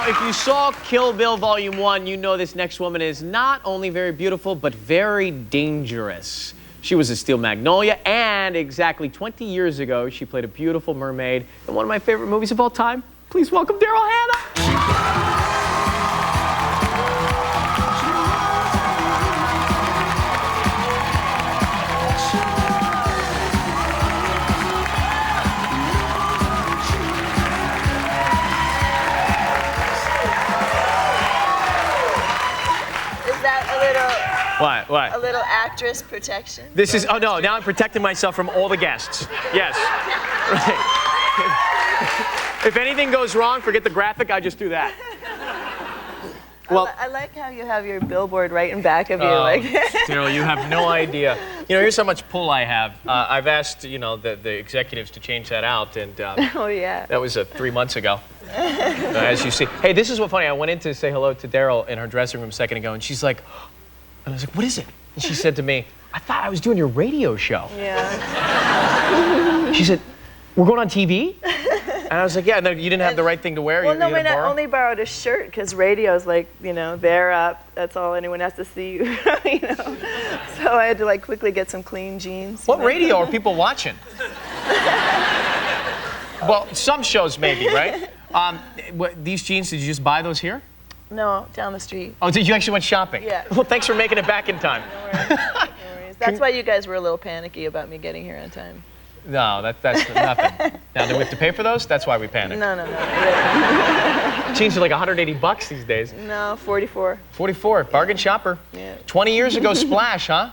if you saw Kill Bill Volume 1, you know this next woman is not only very beautiful, but very dangerous. She was a Steel Magnolia, and exactly 20 years ago, she played a beautiful mermaid in one of my favorite movies of all time. Please welcome Daryl Hannah. What? A little actress protection? This is, oh no, now I'm protecting myself from all the guests. Yes. Right. If anything goes wrong, forget the graphic, I just do that. Well, I like how you have your billboard right in back of you. Daryl, you have no idea. You know, here's how much pull I have. I've asked, you know, the executives to change that out, and oh yeah, that was 3 months ago. As you see. Hey, this is what funny. I went in to say hello to Daryl in her dressing room a second ago, and she's like, and I was like, what is it? And she said to me, I thought I was doing your radio show. Yeah. She said, we're going on TV? And I was like, yeah, no, you didn't have the right thing to wear. Well, no, I only borrowed a shirt because radio's like, you know, they're up. That's all anyone has to see, you know. So I had to like quickly get some clean jeans. What radio are people watching? Well, some shows maybe, right? These jeans, did you just buy those here? No, down the street. Oh, did you actually went shopping? Yeah. Well, thanks for making it back in time. No worries. No worries. That's why you guys were a little panicky about me getting here on time. No, that's nothing. Now, do we have to pay for those? That's why we panic. No. Jeans are like 180 bucks these days. No, 44. 44, bargain shopper. Yeah. 20 years ago, Splash, huh?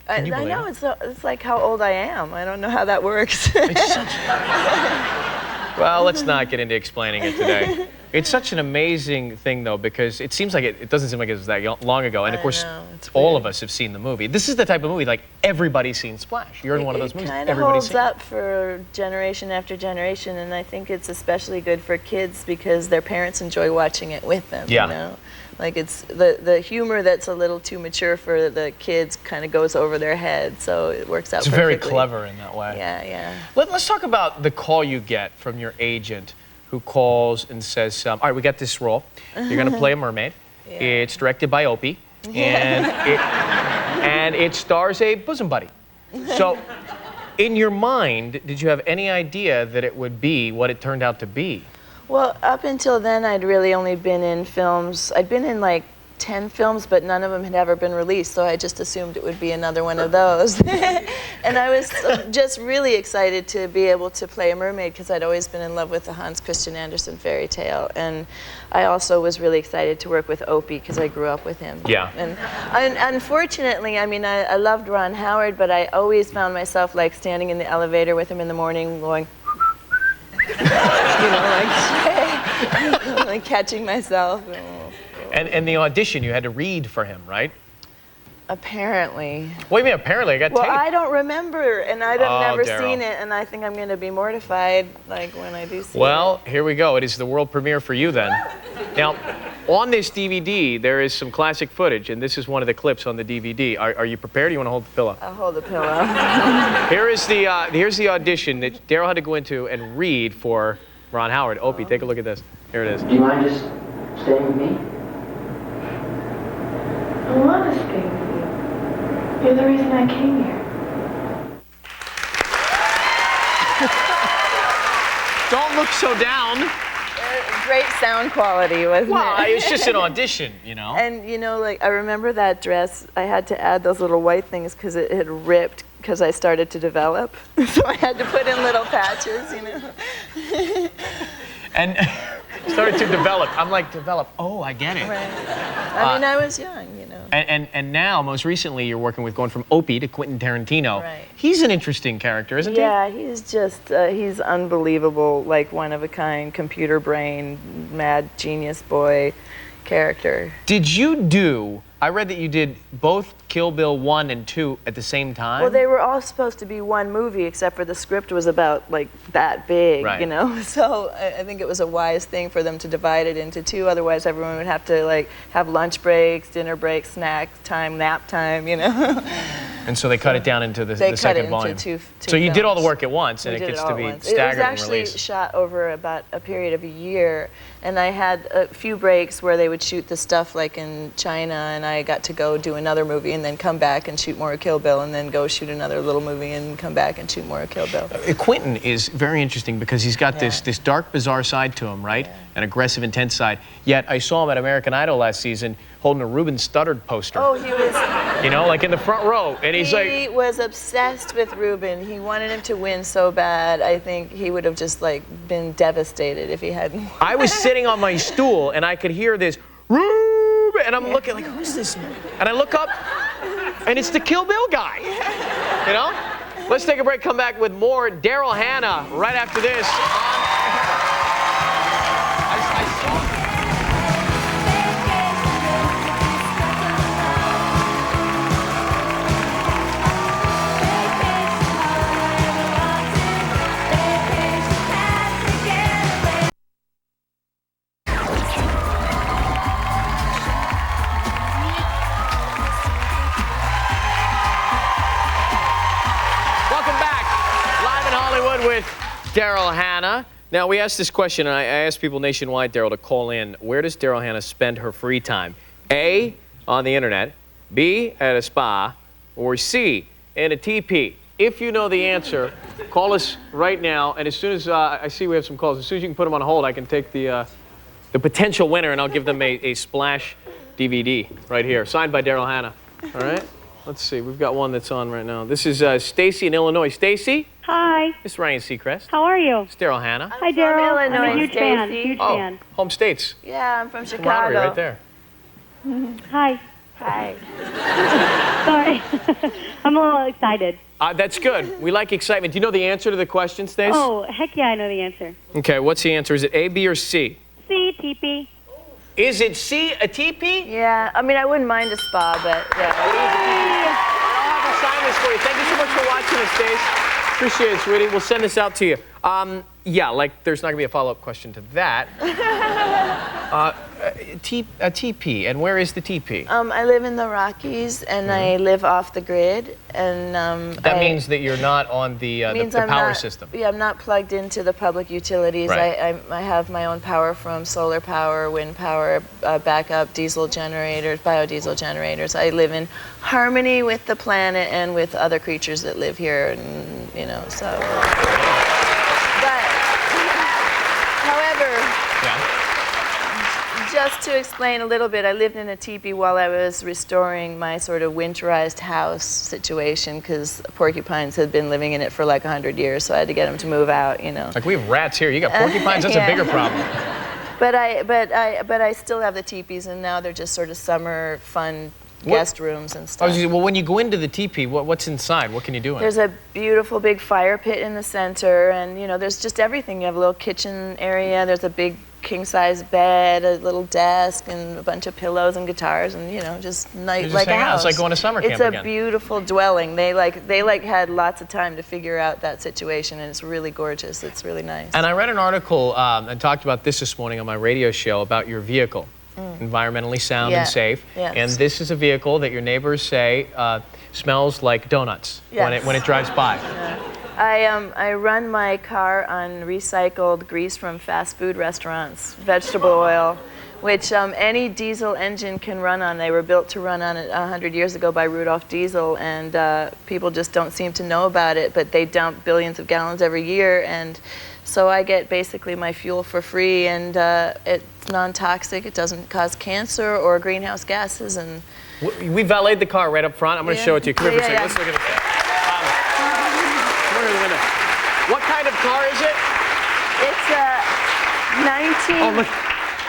I know, it's like how old I am. I don't know how that works. Well, let's not get into explaining it today. It's such an amazing thing, though, because it seems like it doesn't seem like it was that long ago. And of course, all of us have seen the movie. This is the type of movie, like, everybody's seen Splash. You're in one of those movies. It kind of holds up for generation after generation, and I think it's especially good for kids because their parents enjoy watching it with them, you know? Like, it's the humor that's a little too mature for the kids kind of goes over their head, so it works out perfectly. It's very clever in that way. Yeah. Let's talk about the call you get from your agent who calls and says, all right, we got this role. You're going to play a mermaid. Yeah. It's directed by Opie, and it stars a bosom buddy. So, in your mind, did you have any idea that it would be what it turned out to be? Well, up until then, I'd really only been in films. I'd been in like 10 films, but none of them had ever been released, so I just assumed it would be another one of those. And I was just really excited to be able to play a mermaid because I'd always been in love with the Hans Christian Andersen fairy tale. And I also was really excited to work with Opie because I grew up with him. Yeah. And unfortunately, I mean, I loved Ron Howard, but I always found myself like standing in the elevator with him in the morning going, you know, like catching myself. And the audition, you had to read for him, right? Apparently. What do you mean, apparently? I got tape. Well, I don't remember, and I've never seen it, and I think I'm going to be mortified, like, when I do see it. Well, here we go. It is the world premiere for you, then. Now, on this DVD, there is some classic footage, and this is one of the clips on the DVD. Are you prepared, or you want to hold the pillow? I'll hold the pillow. Here's the audition that Daryl had to go into and read for Ron Howard. Opie, take a look at this. Here it is. Do you mind just staying with me? I want to stay with you. You're the reason I came here. Don't look so down. Great sound quality, wasn't it? Well, it's just an audition, you know. And, you know, like, I remember that dress. I had to add those little white things because it had ripped because I started to develop. So I had to put in little patches, you know. And started to develop. I'm like, develop. Oh, I get it. Right. I mean, I was young, you know. And now, most recently, you're working with going from Opie to Quentin Tarantino. Right. He's an interesting character, isn't he? Yeah, he's just, he's unbelievable, like one-of-a-kind, computer brain, mad genius boy character. Did you do, I read that you did both Kill Bill 1 and 2 at the same time? Well, they were all supposed to be one movie, except for the script was about, like, that big, you know? So I think it was a wise thing for them to divide it into two. Otherwise, everyone would have to, like, have lunch breaks, dinner breaks, snack time, nap time, you know? And so they cut it down into the second volume. Two so you did all the films. work at once, and it gets to be staggered It was and actually released. shot over about a period of a year, and I had a few breaks where they would shoot the stuff like in China, and I got to go do another movie and then come back and shoot more of Kill Bill, and then go shoot another little movie and come back and shoot more of Kill Bill. Quentin is very interesting because he's got this dark, bizarre side to him, right? Yeah. An aggressive, intense side. Yet I saw him at American Idol last season holding a Ruben Studdard poster. Oh, he was... You know, like in the front row, and he's like... He was obsessed with Ruben. He wanted him to win so bad. I think he would have just like been devastated if he hadn't. I was sitting on my stool, and I could hear this, Ruben, and I'm looking like, who's this man? And I look up, and it's the Kill Bill guy. You know? Let's take a break, come back with more Daryl Hannah right after this. With Daryl Hannah. Now, we asked this question, and I asked people nationwide, Daryl, to call in. Where does Daryl Hannah spend her free time? A, on the internet, B, at a spa, or C, in a teepee? If you know the answer, call us right now, and as soon as I see we have some calls, as soon as you can put them on hold, I can take the potential winner, and I'll give them a Splash DVD right here, signed by Daryl Hannah. All right? Let's see. We've got one that's on right now. This is Stacy in Illinois. Stacy? Hi. It's Ryan Seacrest. How are you? It's Daryl Hannah. Hi, Daryl. Illinois, I'm a huge fan. Stacy. Huge Oh, fan. home states. Yeah, I'm from Chicago. Camaraderie right there. Hi. Hi. Sorry. I'm a little excited. That's good. We like excitement. Do you know the answer to the question, Stace? Oh, heck yeah, I know the answer. Okay, what's the answer? Is it A, B, or C? C, teepee. Is it C, a teepee? Yeah, I mean, I wouldn't mind a spa, but yeah. I'll have to sign this for you. Thank you so much for watching us, Stace. Appreciate it, sweetie. We'll send this out to you. Yeah, like there's not going to be a follow-up question to that. A teepee, and where is the teepee? I live in the Rockies, and I live off the grid, and that means that you're not on the power system. Yeah, I'm not plugged into the public utilities. Right. I have my own power from solar power, wind power, backup diesel generators, biodiesel generators. I live in harmony with the planet and with other creatures that live here, and you know, so. But, however. Yeah. Just to explain a little bit, I lived in a teepee while I was restoring my sort of winterized house situation because porcupines had been living in it for like 100 years, so I had to get them to move out, you know. Like we have rats here. You got porcupines, that's Yeah. a bigger problem. But I still have the teepees, and now they're just sort of summer fun guest rooms and stuff. Well, when you go into the teepee, what's inside? What can you do in it? There's a beautiful big fire pit in the center, and you know, there's just everything. You have a little kitchen area. There's a big king-size bed, a little desk, and a bunch of pillows and guitars, and you know, just like a house. It's like going to summer camp again. It's a beautiful dwelling. They had lots of time to figure out that situation, and it's really gorgeous. It's really nice. And I read an article and talked about this morning on my radio show about your vehicle. Environmentally sound and safe. Yes. And this is a vehicle that your neighbors say smells like donuts when it drives by. Yeah. I run my car on recycled grease from fast food restaurants, vegetable oil, which any diesel engine can run on. They were built to run on it 100 years ago by Rudolph Diesel, and people just don't seem to know about it, but they dump billions of gallons every year, and so I get basically my fuel for free, and it's non-toxic. It doesn't cause cancer or greenhouse gases. And we valeted the car right up front. I'm going to show it to you. Come here for a second. Let's look at it. Come here to the window. What kind of car is it?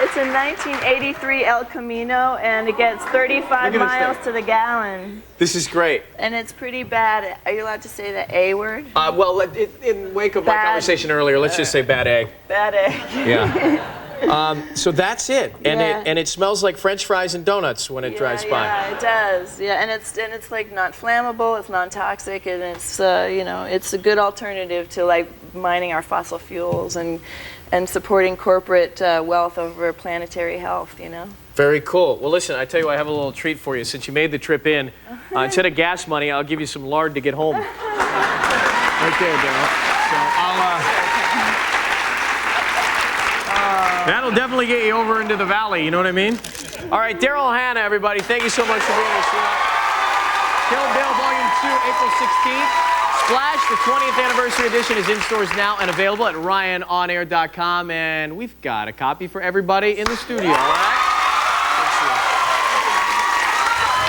It's a 1983 El Camino, and it gets 35 miles to the gallon. This is great. And it's pretty bad. Are you allowed to say the A word? Well, in wake of my conversation earlier, let's just say bad egg. Bad egg. Yeah. So that's it, and it smells like French fries and donuts when it drives by. Yeah, it does. Yeah, and it's like not flammable. It's non-toxic, and it's you know, it's a good alternative to like mining our fossil fuels and supporting corporate wealth over planetary health. You know. Very cool. Well, listen, I tell you what, I have a little treat for you. Since you made the trip in, instead of gas money, I'll give you some lard to get home. Right there, Daryl. So that'll definitely get you over into the valley, you know what I mean? All right, Daryl Hannah, everybody, thank you so much for being here. Kill Bill Volume 2, April 16th. Splash, the 20th anniversary edition, is in stores now and available at ryononair.com. And we've got a copy for everybody in the studio, all right?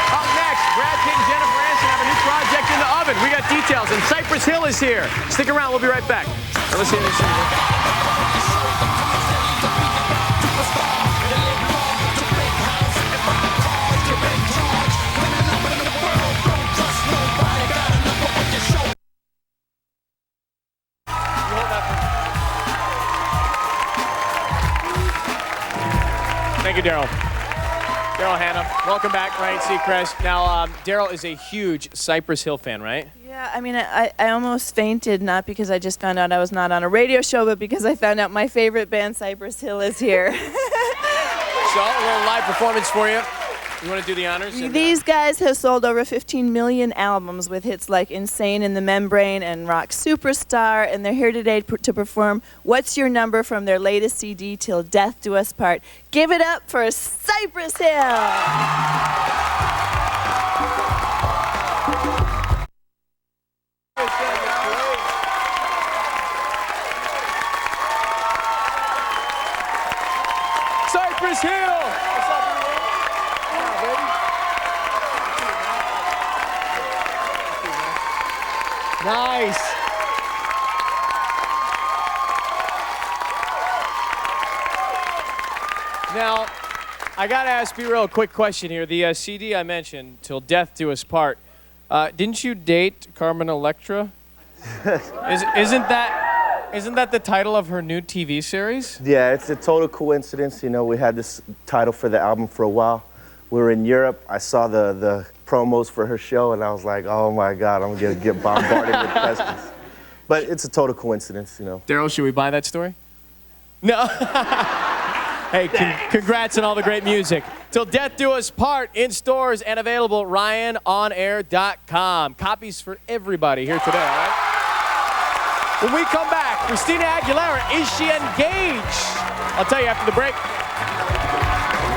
Up next, Brad Pitt and Jennifer Aniston have a new project in the oven. We got details, and Cypress Hill is here. Stick around, we'll be right back. Let's see this. Thank you, Daryl. Daryl Hannah, welcome back, Ryan Seacrest. Now, Daryl is a huge Cypress Hill fan, right? Yeah, I mean, I almost fainted, not because I just found out I was not on a radio show, but because I found out my favorite band, Cypress Hill, is here. So, a little live performance for you. You want to do the honors? These guys have sold over 15 million albums with hits like Insane in the Membrane and Rock Superstar, and they're here today to perform What's Your Number from their latest CD, Till Death Do Us Part. Give it up for Cypress Hill! Cypress Hill! What's up, nice. Now, I gotta ask you a real quick question here. The CD I mentioned, Till Death Do Us Part, didn't you date Carmen Electra? Isn't that the title of her new TV series? Yeah, it's a total coincidence. You know, we had this title for the album for a while. We were in Europe. I saw the promos for her show, and I was like, oh my God, I'm gonna get bombarded with questions. But it's a total coincidence, you know. Daryl, should we buy that story? No. Hey, congrats on all the great music. Till Death Do Us Part, in stores and available at ryononair.com. Copies for everybody here today, all right? When we come back, Christina Aguilera, is she engaged? I'll tell you after the break.